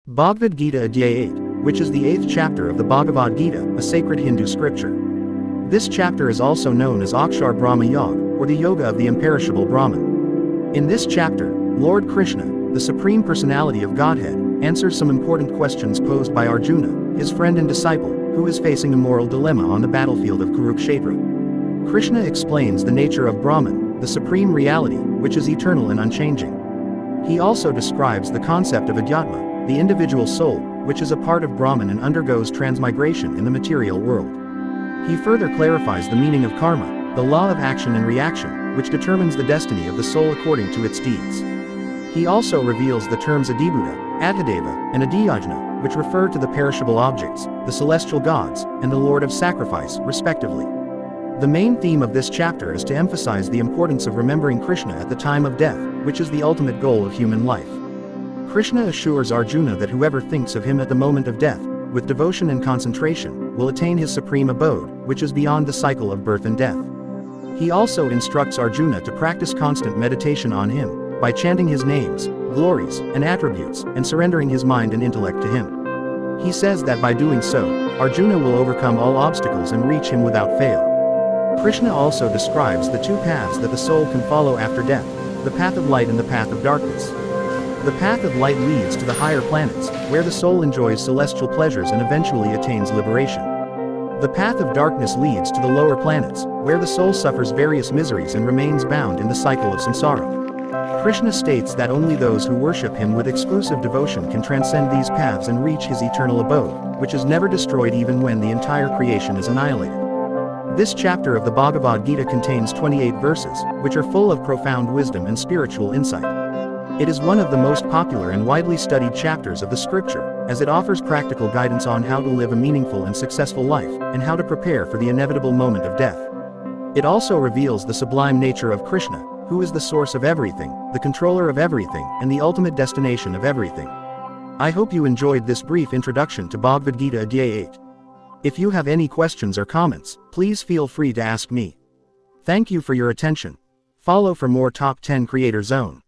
Bhagavad Gita Adhyay 8, which is the 8th chapter of the Bhagavad Gita, a sacred Hindu scripture. This chapter is also known as Akshar Brahma Yog, or the Yoga of the Imperishable Brahman. In this chapter, Lord Krishna, the Supreme Personality of Godhead, answers some important questions posed by Arjuna, his friend and disciple, who is facing a moral dilemma on the battlefield of Kurukshetra. Krishna explains the nature of Brahman, the supreme reality, which is eternal and unchanging. He also describes the concept of Adhyatma, the individual soul, which is a part of Brahman and undergoes transmigration in the material world. He further clarifies the meaning of karma, the law of action and reaction, which determines the destiny of the soul according to its deeds. He also reveals the terms Adhibhuta, Adhidaiva, and Adhiyajna, which refer to the perishable objects, the celestial gods, and the Lord of Sacrifice, respectively. The main theme of this chapter is to emphasize the importance of remembering Krishna at the time of death, which is the ultimate goal of human life. Krishna assures Arjuna that whoever thinks of him at the moment of death, with devotion and concentration, will attain his supreme abode, which is beyond the cycle of birth and death. He also instructs Arjuna to practice constant meditation on him, by chanting his names, glories, and attributes, and surrendering his mind and intellect to him. He says that by doing so, Arjuna will overcome all obstacles and reach him without fail. Krishna also describes the two paths that the soul can follow after death, the path of light and the path of darkness. The path of light leads to the higher planets, where the soul enjoys celestial pleasures and eventually attains liberation. The path of darkness leads to the lower planets, where the soul suffers various miseries and remains bound in the cycle of samsara. Krishna states that only those who worship him with exclusive devotion can transcend these paths and reach his eternal abode, which is never destroyed even when the entire creation is annihilated. This chapter of the Bhagavad Gita contains 28 verses, which are full of profound wisdom and spiritual insight. It is one of the most popular and widely studied chapters of the scripture, as it offers practical guidance on how to live a meaningful and successful life, and how to prepare for the inevitable moment of death. It also reveals the sublime nature of Krishna, who is the source of everything, the controller of everything, and the ultimate destination of everything. I hope you enjoyed this brief introduction to Bhagavad Gita Adhyay 8. If you have any questions or comments, please feel free to ask me. Thank you for your attention. Follow for more Top 10 Creator Zone.